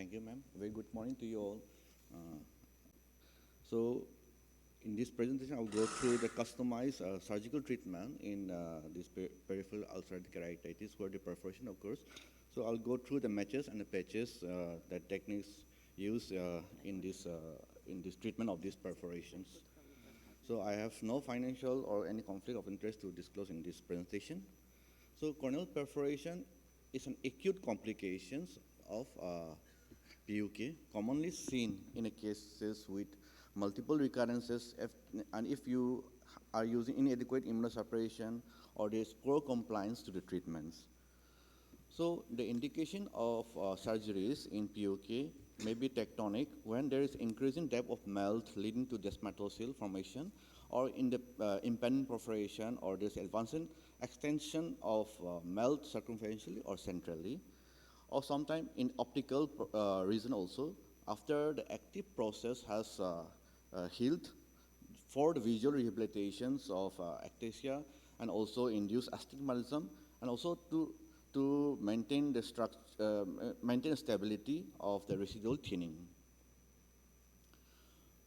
Thank you, ma'am. Very good morning to you all. So, in this presentation, I'll go through the customized surgical treatment in this peripheral ulcerative keratitis, where the perforation occurs. So, I'll go through the matches and the patches, the techniques used in this treatment of these perforations. So, I have no financial or any conflict of interest to disclose in this presentation. So, corneal perforation is an acute complications of PUK, commonly seen in cases with multiple recurrences, and if you are using inadequate immunosuppression or there is poor compliance to the treatments. So the indication of surgeries in PUK may be tectonic when there is increasing depth of melt leading to desmatocele formation, or in the impending perforation, or there's advancing extension of melt circumferentially or centrally, or sometimes in optical region also, after the active process has healed for the visual rehabilitations of ectasia and also induce astigmatism, and also to maintain the maintain stability of the residual thinning.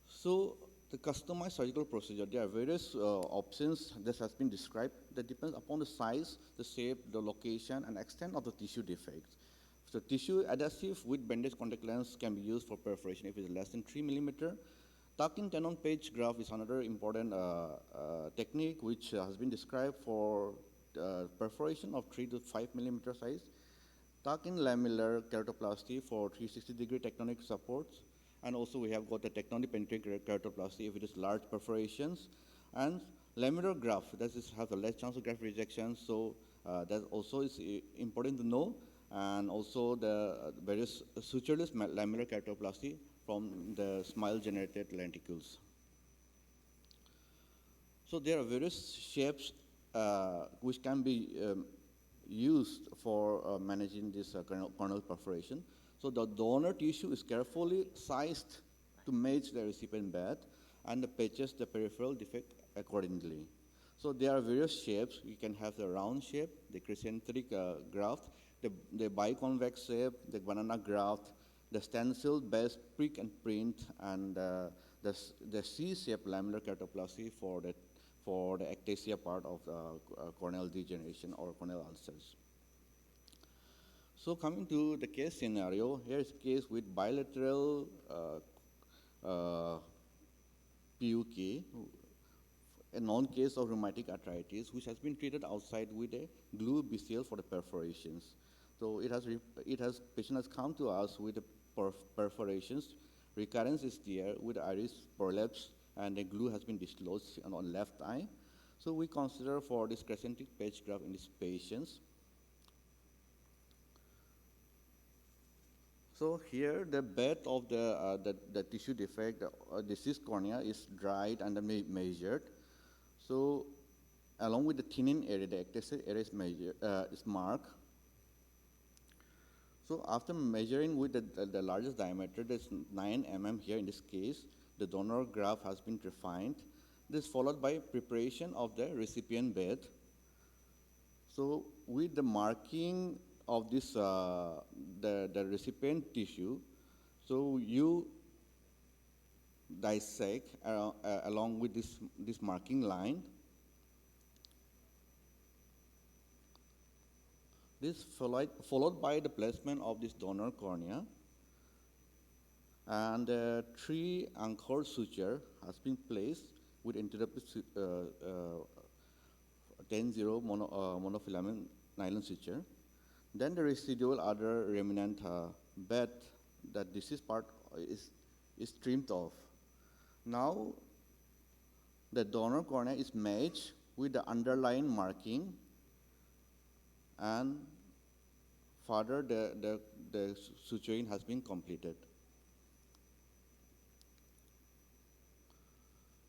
So the customized surgical procedure, there are various options that has been described that depends upon the size, the shape, the location, and extent of the tissue defects. So tissue adhesive with bandage contact lens can be used for perforation if it's less than 3 millimeter. Tuck-in tenon-page graft is another important technique which has been described for perforation of 3 to 5 millimeter size. Tuck-in lamellar keratoplasty for 360-degree tectonic supports. And also we have got the tectonic penetrating keratoplasty if it is large perforations. And lamellar graft, that has a less chance of graft rejection, so that also is important to know. And also the various sutureless lamellar keratoplasty from the smile-generated lenticles. So there are various shapes which can be used for managing this corneal perforation. So the donor tissue is carefully sized to match the recipient bed, and the patches the peripheral defect accordingly. So there are various shapes. You can have the round shape, the crescentic graft, the biconvex shape, the banana graft, the stencil-based prick and print, and the C-shaped lamellar keratoplasty for the ectasia part of corneal degeneration or corneal ulcers. So coming to the case scenario, here is a case with bilateral PUK, a known case of rheumatic arthritis, which has been treated outside with a glue BCL for the perforations. So patient has come to us with the perforations. Recurrence is there with iris prolapse, and the glue has been dislodged on left eye. So we consider for this crescentic page graft in these patients. So here the bed of the tissue defect, the diseased cornea is dried and measured. So along with the thinning area, the ectasia area is marked. So after measuring with the largest diameter, that's 9 mm here in this case, the donor graft has been refined. This is followed by preparation of the recipient bed. So with the marking of this, the recipient tissue, so you dissect along with this marking line. This followed by the placement of this donor cornea, and 3 anchored suture has been placed with interrupted 10-0 monofilament nylon suture. Then the residual other remnant bed, that diseased part is trimmed off. Now the donor cornea is matched with the underlying marking, and further the suturing has been completed.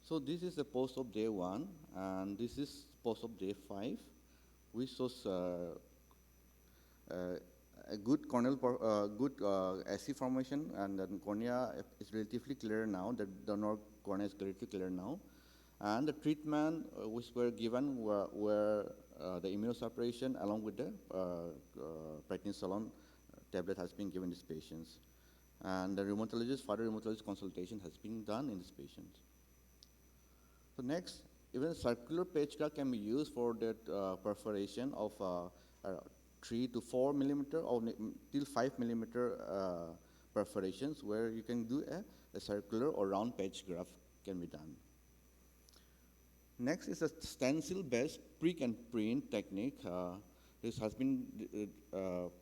So this is the post-op day 1, and this is post-op day 5, which shows a good corneal, SC formation, and the cornea is relatively clear now. The donor cornea is relatively clear now, and the treatment which were given were the immunosuppression along with the prednisolone tablet has been given to these patients. And the further rheumatologist consultation has been done in this patient. So next, even circular patch graft can be used for that perforation of 3 to 4 millimeter or till 5 millimeter perforations, where you can do a circular or round patch graft can be done. Next is a stencil-based prick and print technique. This has been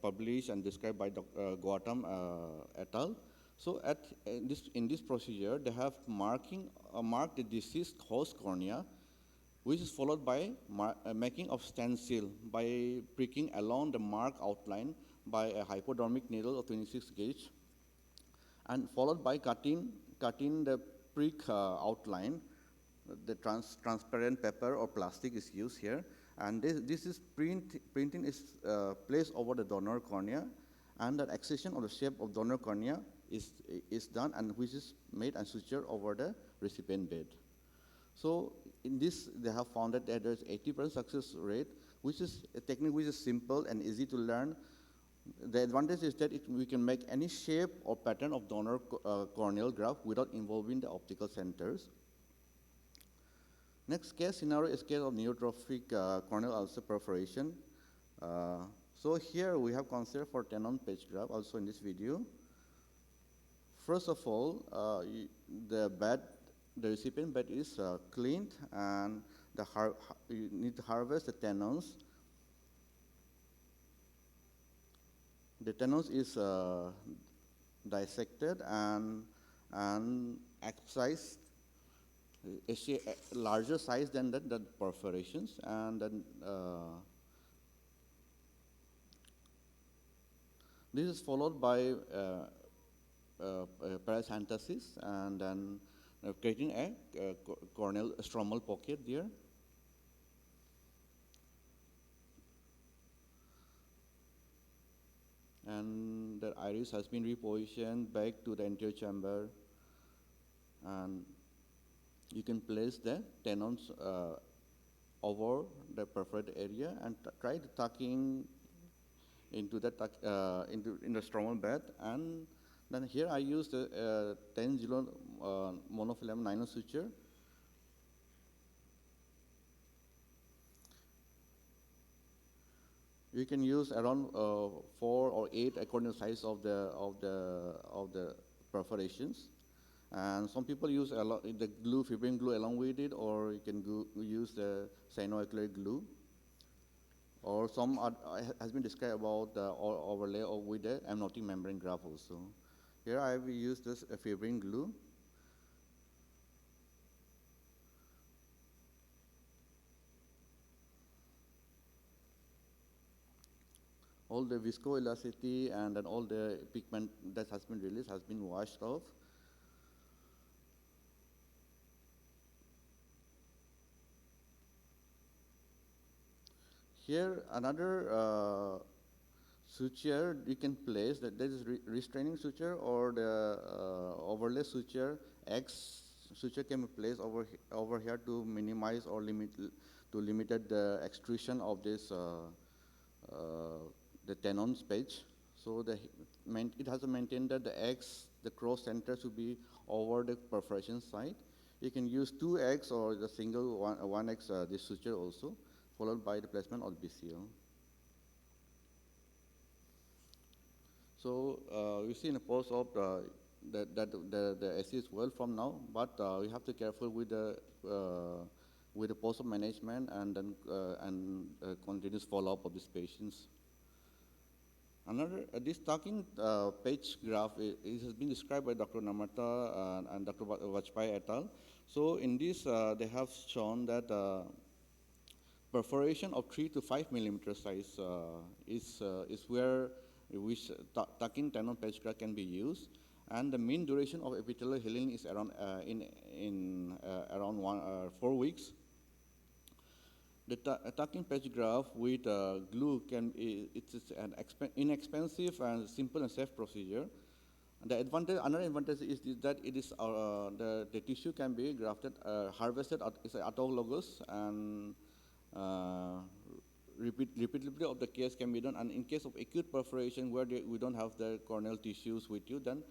published and described by Dr. Gautam et al. So in this procedure, they have marked the deceased host cornea, which is followed by making of stencil by pricking along the mark outline by a hypodermic needle of 26 gauge, and followed by cutting the prick outline. The transparent paper or plastic is used here, and this is printing is placed over the donor cornea, and the excision of the shape of donor cornea is done, and which is made and sutured over the recipient bed. So in this, they have found that there is 80% success rate, which is a technique which is simple and easy to learn. The advantage is that we can make any shape or pattern of donor corneal graft without involving the optical centers. Next case scenario is case of neurotrophic corneal ulcer perforation. So here we have considered for tenon patch graft also in this video. First of all, the recipient bed is cleaned, and you need to harvest the tenons. The tenons is dissected and excised, a larger size than the perforations, and then this is followed by paracentesis, and then creating a corneal stromal pocket there. And the iris has been repositioned back to the anterior chamber, and you can place the tenons over the perforated area and try to tucking into the in the stromal bed. And then here I used the 10-0 monofilament nano suture. You can use around 4 or 8 according to the size of the perforations. And some people use the glue, fibrin glue along with it, or you can use the cyanoacrylate glue. Or some has been described about the overlay with the amniotic membrane graft also. Here I have used this fibrin glue. All the viscoelasticity and then all the pigment that has been released has been washed off. Here another suture you can place, that is restraining suture or the overlay suture. X suture can be placed over here to minimize or limit the extrusion of this the tenons patch. So it has to maintain that the cross center should be over the perforation side. You can use 2X or the single 1X this suture also, followed by the placement of BCL. So you see in the post-op that the AC is well from now, but we have to be careful with the post-op management and then continuous follow-up of these patients. This tucking patch graft has been described by Dr. Namrata and Dr. Vajpayee et al. So in this, they have shown that perforation of 3 to 5 millimeter size is where which tucking tenon patch graft can be used, and the mean duration of epithelial healing is around around 4 weeks. The tucking patch graft with glue it's an inexpensive and simple and safe procedure. Another advantage is that it is the tissue can be grafted, harvested. It's autologous and repeatability of the case can be done. And in case of acute perforation where we don't have the corneal tissues with you, then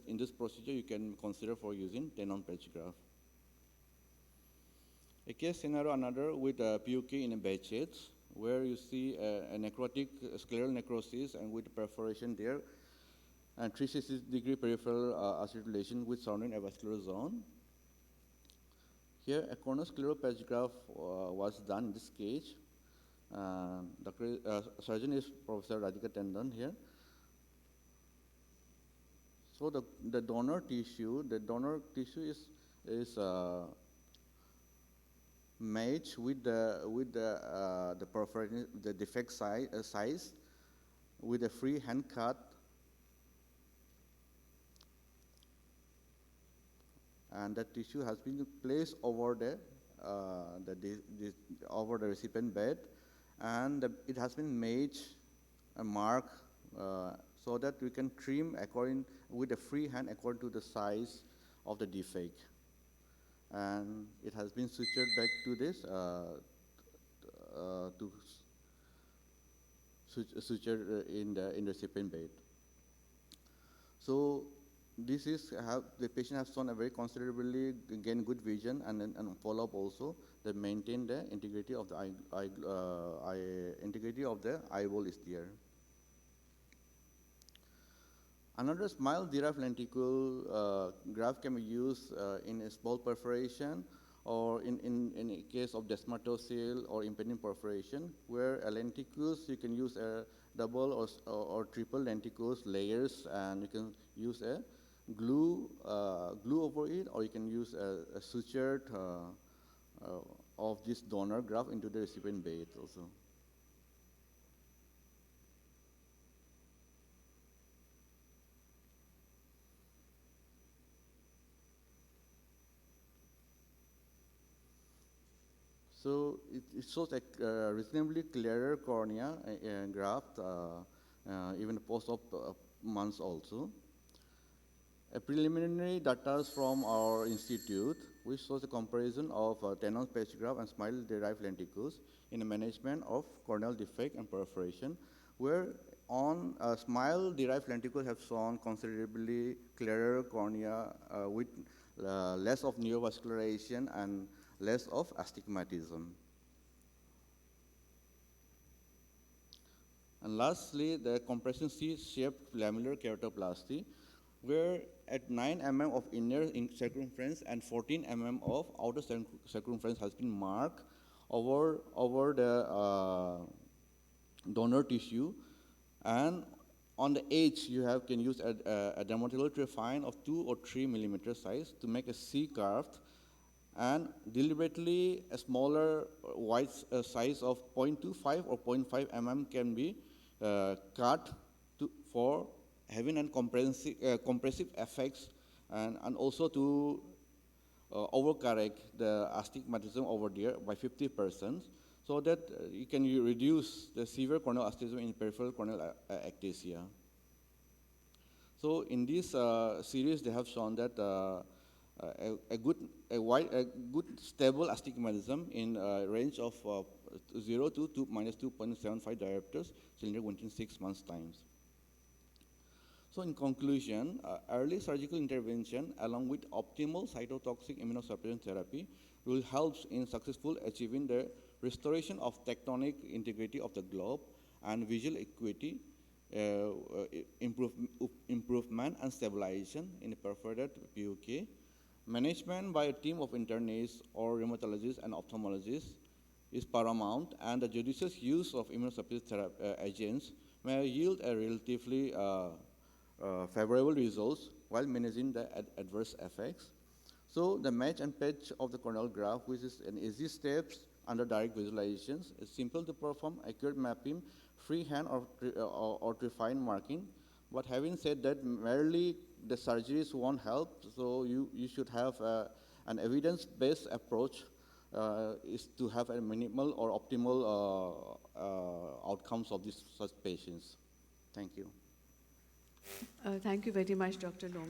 in this procedure you can consider for using Tenon patch graft. A case scenario another with PUK in a Behçet's, where you see a necrotic scleral necrosis and with perforation there, and 360-degree peripheral acetylation with surrounding avascular zone. Here, a corneoscleral patch graft was done in this case. Surgeon is Professor Radhika Tandon here. So the donor tissue is matched with the perforation, the defect size with a free hand cut, and the tissue has been placed over over the recipient bed, and it has been made a mark so that we can trim with a free hand according to the size of the defect. And it has been sutured back to this sutured in the recipient bed. So this is the patient has shown a very considerably gain good vision and follow-up also that maintain the integrity of the eyeball is there. Another smile-derived lenticle graft can be used in a small perforation or in a case of desmatocele or impending perforation, where a lenticles you can use a double or triple lenticles layers, and you can use a glue over it, or you can use a sutured of this donor graft into the recipient bed also. So it shows a reasonably clearer cornea graft, even post-op months also. A preliminary data from our institute, which shows a comparison of Tenon patch graft and smile-derived lenticles in the management of corneal defect and perforation, where on smile-derived lenticles have shown considerably clearer cornea with less of neovascularization and less of astigmatism. And lastly, the compression C-shaped lamellar keratoplasty, where at 9 mm of inner circumference and 14 mm of outer circumference has been marked over the donor tissue, and on the edge you can use a dermatological trephine of 2 or 3 millimeter size to make a C curve, and deliberately a smaller wide size of 0.25 or 0.5 mm can be cut for having a compressive effects, and also to overcorrect the astigmatism over there by 50%, so that you can reduce the severe corneal astigmatism in peripheral corneal ectasia. So in this series, they have shown that a good stable astigmatism in a range of 0 to -2.75 diopters cylinder within 6 months' times. So in conclusion, early surgical intervention along with optimal cytotoxic immunosuppression therapy will help in successful achieving the restoration of tectonic integrity of the globe and visual acuity, improvement and stabilization in the perforated PUK. Management by a team of internists or rheumatologists and ophthalmologists is paramount, and the judicious use of immunosuppressive agents may yield a relatively favorable results while managing the adverse effects. So the match and patch of the corneal graft, which is an easy steps under direct visualizations, is simple to perform, accurate mapping, freehand or trephine marking. But having said that, merely the surgeries won't help, so you should have an evidence-based approach is to have a minimal or optimal outcomes of these such patients. Thank you. Thank you very much, Dr. Lomi.